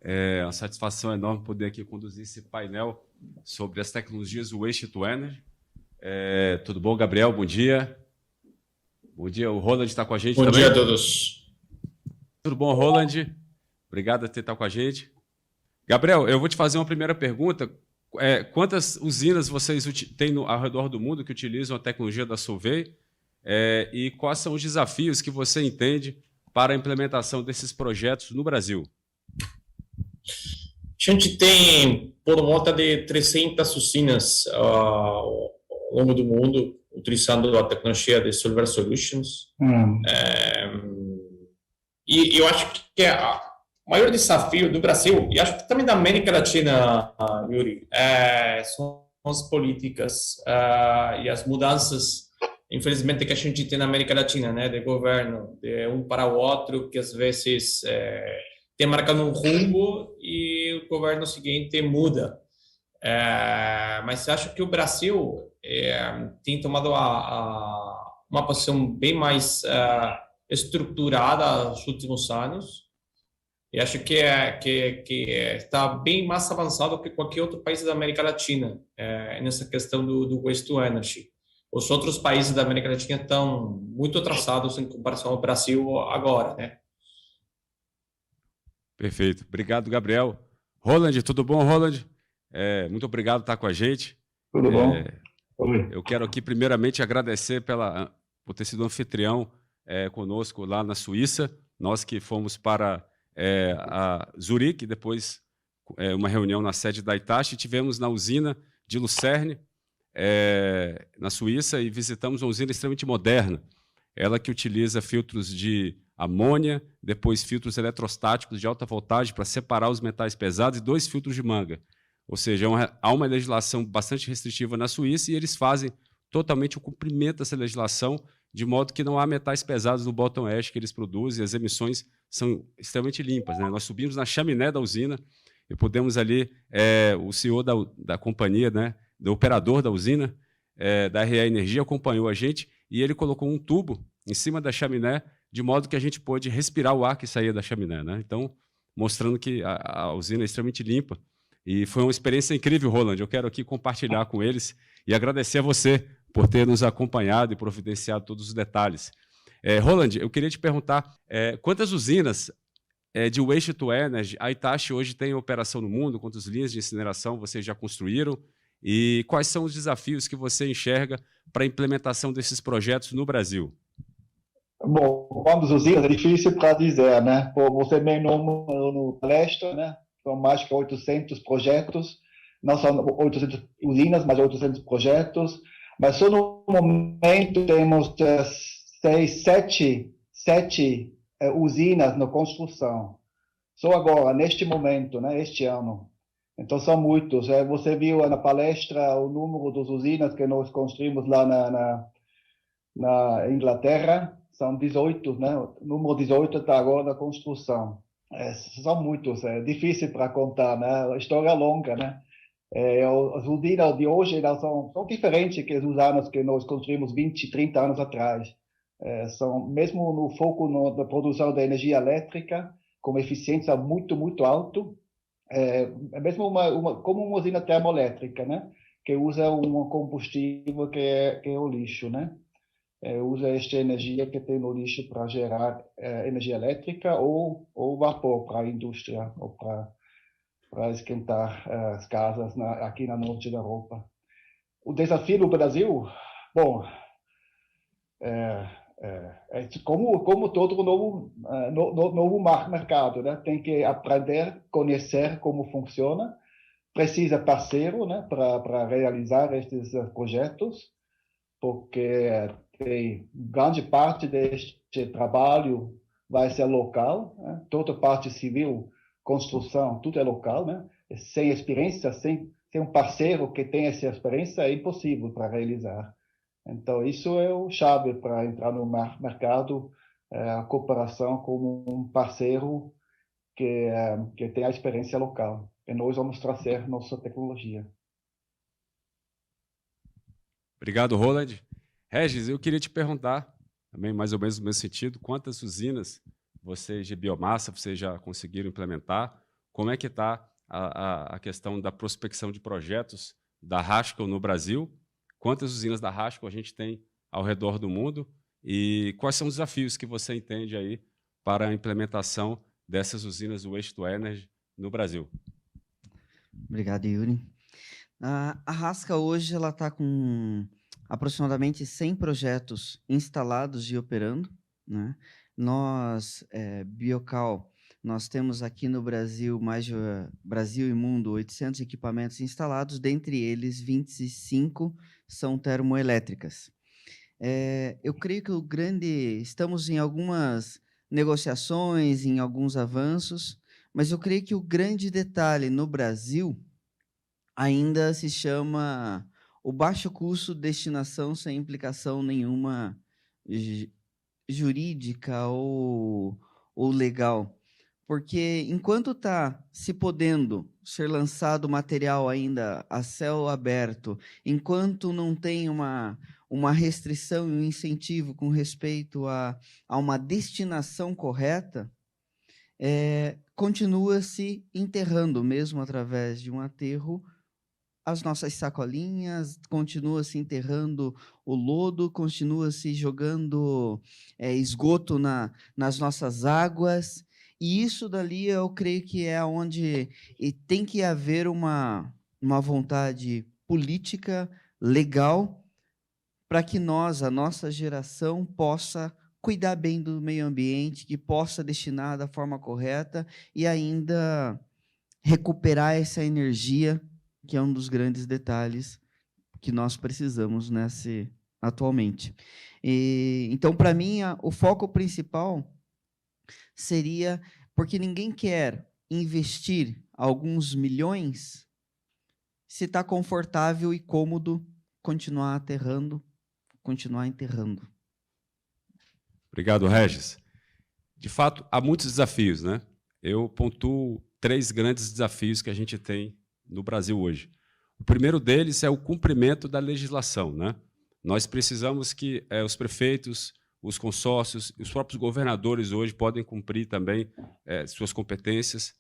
É uma satisfação enorme poder aqui conduzir esse painel sobre as tecnologias Waste to Energy. Tudo bom, Gabriel? Bom dia. Bom dia. O Roland está com a gente Bom também? dia a todos. Tudo bom, Roland? Obrigado por estar com a gente. Gabriel, eu vou te fazer uma primeira pergunta. Quantas usinas vocês têm ao redor do mundo que utilizam a tecnologia da Solvay? E quais são os desafios que você entende para a implementação desses projetos no Brasil? A gente tem por volta de 300 usinas ao longo do mundo utilizando a tecnologia de Solver Solutions. E eu acho que o maior desafio do Brasil, e acho que também da América Latina, Yuri, são as políticas e as mudanças, infelizmente, que a gente tem na América Latina, né, de governo, de um para o outro, que às vezes tem marcado um rumo e o governo seguinte muda. Mas acho que o Brasil tem tomado uma posição bem mais estruturada nos últimos anos. E acho que está bem mais avançado que qualquer outro país da América Latina nessa questão do waste to energy. Os outros países da América Latina estão muito atrasados em comparação ao Brasil agora, né? Perfeito. Obrigado, Gabriel. Roland, tudo bom, Roland? Muito obrigado por estar com a gente. Tudo bom? Oi. Eu quero aqui, primeiramente, agradecer por ter sido anfitrião conosco lá na Suíça. Nós que fomos para a Zurique, depois uma reunião na sede da Hitachi, tivemos na usina de Lucerne, na Suíça, e visitamos uma usina extremamente moderna. Ela que utiliza filtros de amônia, depois filtros eletrostáticos de alta voltagem para separar os metais pesados e 2 filtros de manga. Ou seja, há uma legislação bastante restritiva na Suíça e eles fazem totalmente o cumprimento dessa legislação, de modo que não há metais pesados no bottom ash que eles produzem, e as emissões são extremamente limpas, né? Nós subimos na chaminé da usina e pudemos ali, o CEO da companhia, né, do operador da usina, da RE Energia, acompanhou a gente e ele colocou um tubo em cima da chaminé, de modo que a gente pôde respirar o ar que saía da chaminé, né? Então, mostrando que a usina é extremamente limpa. E foi uma experiência incrível, Roland. Eu quero aqui compartilhar com eles e agradecer a você por ter nos acompanhado e providenciado todos os detalhes. Roland, eu queria te perguntar, quantas usinas de Waste to Energy a Hitachi hoje tem em operação no mundo? Quantas linhas de incineração vocês já construíram? E quais são os desafios que você enxerga para a implementação desses projetos no Brasil? Bom, quantas usinas é difícil para dizer, né? Você mesmo no palestra, né? São mais que 800 projetos, não são 800 usinas, mas 800 projetos. Mas só no momento temos 7 usinas na construção. Só agora, neste momento, né? Este ano. Então são muitos. Você viu na palestra o número das usinas que nós construímos lá na Inglaterra. São 18, né? O número 18 está agora na construção. São muitos, é difícil para contar, né? A história é longa, né? As usinas de hoje são diferentes que as usinas que nós construímos 20, 30 anos atrás. São mesmo no foco da produção da energia elétrica, com eficiência muito, muito alto. Mesmo como uma usina termoelétrica, né? Que usa um combustível que é o lixo, né? Usa esta energia que tem no lixo para gerar energia elétrica ou vapor para a indústria ou para esquentar as casas aqui na norte da Europa. O desafio do Brasil, bom, como todo novo mercado, né? Tem que aprender, conhecer como funciona, precisa parceiro, né? Para realizar estes projetos, porque tem grande parte deste trabalho vai ser local, né? Toda parte civil, construção, tudo é local, né? Sem experiência, sem um parceiro que tenha essa experiência, é impossível para realizar. Então, isso é o chave para entrar no mercado, a cooperação com um parceiro que tem a experiência local. E nós vamos trazer nossa tecnologia. Obrigado, Roland. Regis, eu queria te perguntar, também mais ou menos no mesmo sentido, quantas usinas vocês de biomassa vocês já conseguiram implementar? como é que está a questão da prospecção de projetos da Haskell no Brasil, quantas usinas da Haskell a gente tem ao redor do mundo e quais são os desafios que você entende aí para a implementação dessas usinas do Waste to Energy no Brasil. Obrigado, Yuri. A Haskell hoje ela está com aproximadamente 100 projetos instalados e operando, né? Nós, Biocal, nós temos aqui no Brasil, Brasil e mundo, 800 equipamentos instalados, dentre eles 25 são termoelétricas. Eu creio que estamos em algumas negociações, em alguns avanços, mas eu creio que o grande detalhe no Brasil ainda se chama o baixo custo de destinação sem implicação nenhuma jurídica ou legal. Porque enquanto está se podendo ser lançado material ainda a céu aberto, enquanto não tem uma restrição e um incentivo com respeito a uma destinação correta, continua-se enterrando, mesmo através de um aterro, as nossas sacolinhas, continua-se enterrando o lodo, continua-se jogando esgoto nas nossas águas, e isso dali eu creio que é onde tem que haver uma vontade política, legal, para que a nossa geração, possa cuidar bem do meio ambiente, que possa destinar da forma correta e ainda recuperar essa energia, que é um dos grandes detalhes que nós precisamos atualmente. Então, para mim, o foco principal seria, porque ninguém quer investir alguns milhões se está confortável e cômodo continuar enterrando. Obrigado, Regis. De fato, há muitos desafios, né? Eu pontuo 3 grandes desafios que a gente tem no Brasil hoje. O primeiro deles é o cumprimento da legislação, né? Nós precisamos que os prefeitos, os consórcios, os próprios governadores hoje podem cumprir também suas competências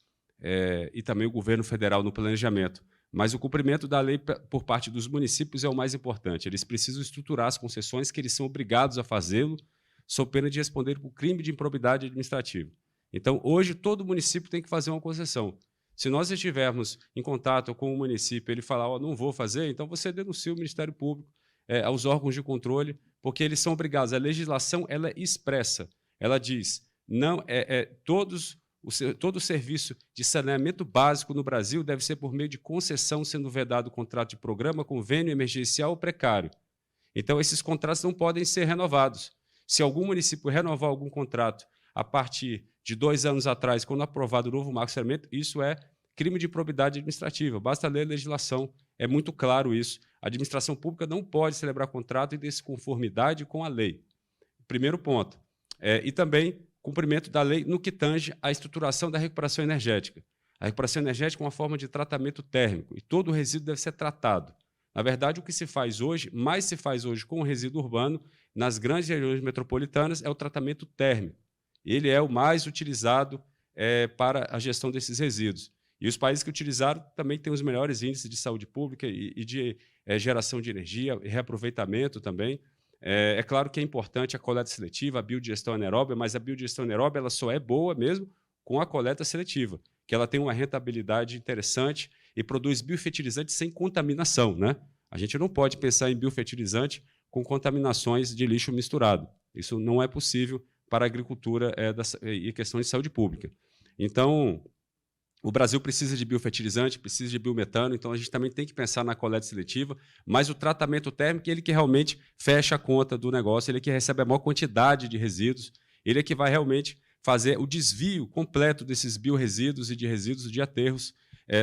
e também o governo federal no planejamento. Mas o cumprimento da lei por parte dos municípios é o mais importante. Eles precisam estruturar as concessões que eles são obrigados a fazê-lo, sob pena de responder por crime de improbidade administrativa. Então, hoje, todo município tem que fazer uma concessão. Se nós estivermos em contato com o município, ele falar, não vou fazer, então você denuncia o Ministério Público, aos órgãos de controle, porque eles são obrigados. A legislação ela é expressa. Ela diz, todo o serviço de saneamento básico no Brasil deve ser por meio de concessão, sendo vedado contrato de programa, convênio emergencial ou precário. Então, esses contratos não podem ser renovados. Se algum município renovar algum contrato a partir de 2 anos atrás, quando aprovado o novo marco de saneamento, isso é crime de improbidade administrativa. Basta ler a legislação, é muito claro isso. A administração pública não pode celebrar contrato em desconformidade com a lei. Primeiro ponto. E também cumprimento da lei no que tange à estruturação da recuperação energética. A recuperação energética é uma forma de tratamento térmico e todo o resíduo deve ser tratado. Na verdade, o que se faz hoje, mais se faz hoje com o resíduo urbano, nas grandes regiões metropolitanas, é o tratamento térmico. Ele é o mais utilizado para a gestão desses resíduos. E os países que utilizaram também têm os melhores índices de saúde pública e de geração de energia e reaproveitamento também. É claro que é importante a coleta seletiva, a biodigestão anaeróbia, mas a biodigestão anaeróbia ela só é boa mesmo com a coleta seletiva, que ela tem uma rentabilidade interessante e produz biofertilizante sem contaminação, né? A gente não pode pensar em biofertilizante com contaminações de lixo misturado. Isso não é possível para a agricultura e questões de saúde pública. Então, o Brasil precisa de biofertilizante, precisa de biometano, então a gente também tem que pensar na coleta seletiva, mas o tratamento térmico, ele que realmente fecha a conta do negócio, ele que recebe a maior quantidade de resíduos, ele é que vai realmente fazer o desvio completo desses biorresíduos e de resíduos de aterros,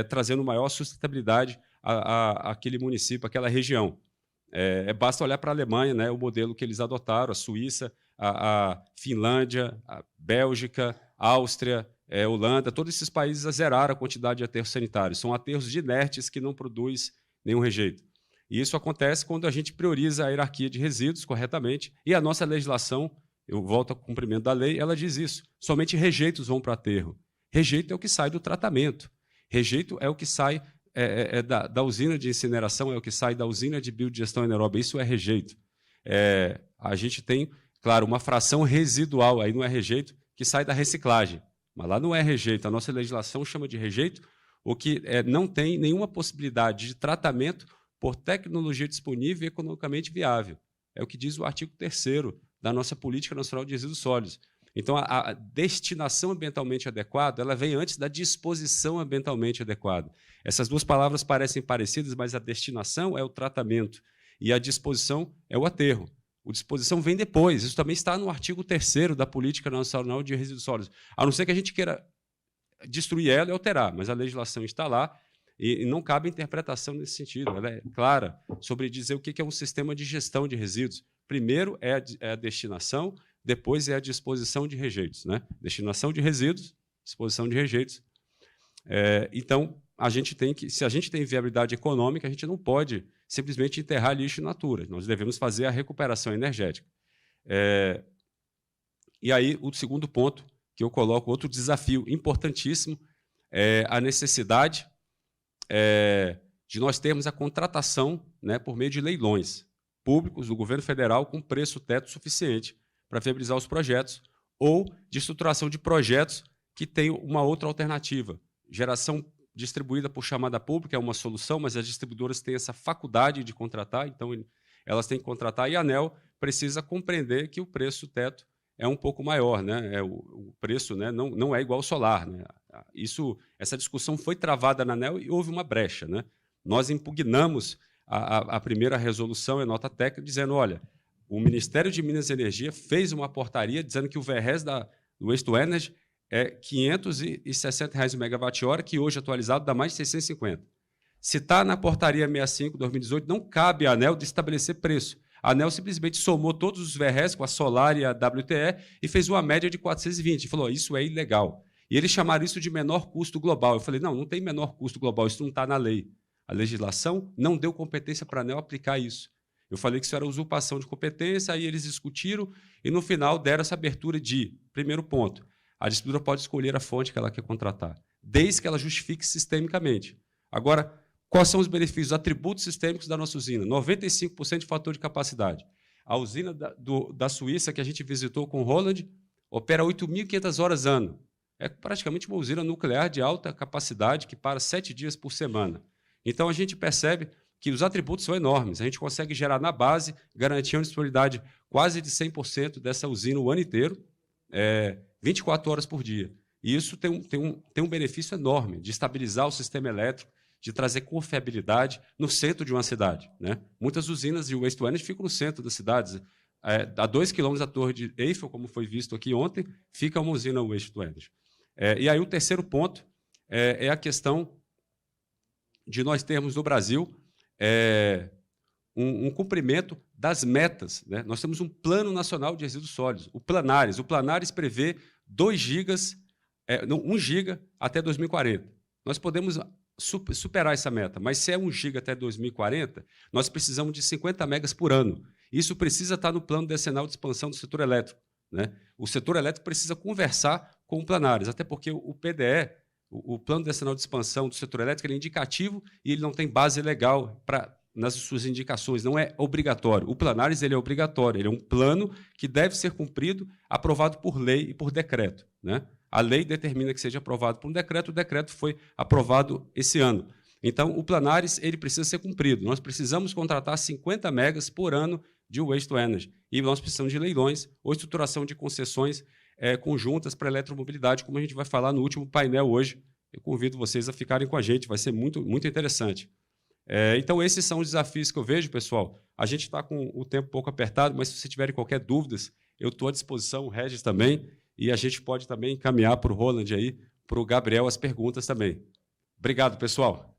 trazendo maior sustentabilidade àquele município, àquela região. Basta olhar para a Alemanha, né, o modelo que eles adotaram, a Suíça, a Finlândia, a Bélgica, a Áustria, Holanda, todos esses países zeraram a quantidade de aterros sanitários. São aterros inertes que não produzem nenhum rejeito. E isso acontece quando a gente prioriza a hierarquia de resíduos corretamente e a nossa legislação, eu volto ao cumprimento da lei, ela diz isso. Somente rejeitos vão para aterro. Rejeito é o que sai do tratamento. Rejeito é o que sai da usina de incineração, é o que sai da usina de biodigestão anaeróbica. Isso é rejeito. A gente tem, claro, uma fração residual, aí não é rejeito, que sai da reciclagem. Mas lá não é rejeito. A nossa legislação chama de rejeito o que não tem nenhuma possibilidade de tratamento por tecnologia disponível e economicamente viável. É o que diz o artigo 3º da nossa Política Nacional de Resíduos Sólidos. Então, a destinação ambientalmente adequada, ela vem antes da disposição ambientalmente adequada. Essas duas palavras parecem parecidas, mas a destinação é o tratamento e a disposição é o aterro. A disposição vem depois. Isso também está no artigo 3º da Política Nacional de Resíduos Sólidos. A não ser que a gente queira destruir ela e alterar, mas a legislação está lá e não cabe interpretação nesse sentido. Ela é clara sobre dizer o que é um sistema de gestão de resíduos. Primeiro é a destinação, depois é a disposição de rejeitos, né? Destinação de resíduos, disposição de rejeitos. Então, a gente tem que, se a gente tem viabilidade econômica, a gente não pode simplesmente enterrar lixo in natura. Nós devemos fazer a recuperação energética. E aí, o segundo ponto que eu coloco, outro desafio importantíssimo, é a necessidade de nós termos a contratação, né, por meio de leilões públicos do governo federal com preço teto suficiente para viabilizar os projetos, ou de estruturação de projetos que têm uma outra alternativa. Geração distribuída por chamada pública é uma solução, mas as distribuidoras têm essa faculdade de contratar, então elas têm que contratar, e a ANEEL precisa compreender que o preço teto é um pouco maior, né? O preço, né, não é igual ao solar, né? Essa discussão foi travada na ANEEL e houve uma brecha, né? Nós impugnamos a primeira resolução em nota técnica, dizendo, olha, o Ministério de Minas e Energia fez uma portaria dizendo que o VRES do Waste to Energy é R$ 560 o megawatt-hora, que hoje atualizado dá mais de 650. Se está na portaria 65/2018, não cabe à ANEEL de estabelecer preço. A ANEEL simplesmente somou todos os VRES com a Solar e a WTE e fez uma média de 420. E falou, isso é ilegal. E eles chamaram isso de menor custo global. Eu falei, não tem menor custo global, isso não está na lei. A legislação não deu competência para a ANEEL aplicar isso. Eu falei que isso era usurpação de competência, aí eles discutiram e, no final, deram essa abertura de, primeiro ponto, a distribuidora pode escolher a fonte que ela quer contratar, desde que ela justifique sistemicamente. Agora, quais são os benefícios, os atributos sistêmicos da nossa usina? 95% de fator de capacidade. A usina da Suíça, que a gente visitou com o Roland, opera 8.500 horas ano. É praticamente uma usina nuclear de alta capacidade que para 7 dias por semana. Então, a gente percebe que os atributos são enormes. A gente consegue gerar na base, garantir uma disponibilidade quase de 100% dessa usina o ano inteiro, 24 horas por dia. E isso tem um benefício enorme de estabilizar o sistema elétrico, de trazer confiabilidade no centro de uma cidade, né? Muitas usinas de Waste to Energy ficam no centro das cidades. A 2 quilômetros da Torre de Eiffel, como foi visto aqui ontem, fica uma usina Waste to Energy. E aí o terceiro ponto é a questão de nós termos no Brasil um cumprimento das metas, né? Nós temos um Plano Nacional de Resíduos Sólidos, o Planares prevê 2 gigas, 1 giga até 2040. Nós podemos superar essa meta, mas se é 1 giga até 2040, nós precisamos de 50 megas por ano. Isso precisa estar no plano decenal de expansão do setor elétrico, né? O setor elétrico precisa conversar com o Planares, até porque o PDE, o Plano Decenal de Expansão do Setor Elétrico, ele é indicativo e ele não tem base legal nas suas indicações, não é obrigatório. O Planares ele é obrigatório, ele é um plano que deve ser cumprido, aprovado por lei e por decreto, né? A lei determina que seja aprovado por um decreto, o decreto foi aprovado esse ano. Então, o Planares ele precisa ser cumprido. Nós precisamos contratar 50 megas por ano de Waste to Energy. E nós precisamos de leilões ou estruturação de concessões conjuntas para a eletromobilidade, como a gente vai falar no último painel hoje. Eu convido vocês a ficarem com a gente, vai ser muito, muito interessante. Então, esses são os desafios que eu vejo, pessoal. A gente está com o tempo um pouco apertado, mas se vocês tiverem qualquer dúvidas, eu estou à disposição, o Regis também, e a gente pode também encaminhar para o Roland aí, para o Gabriel, as perguntas também. Obrigado, pessoal.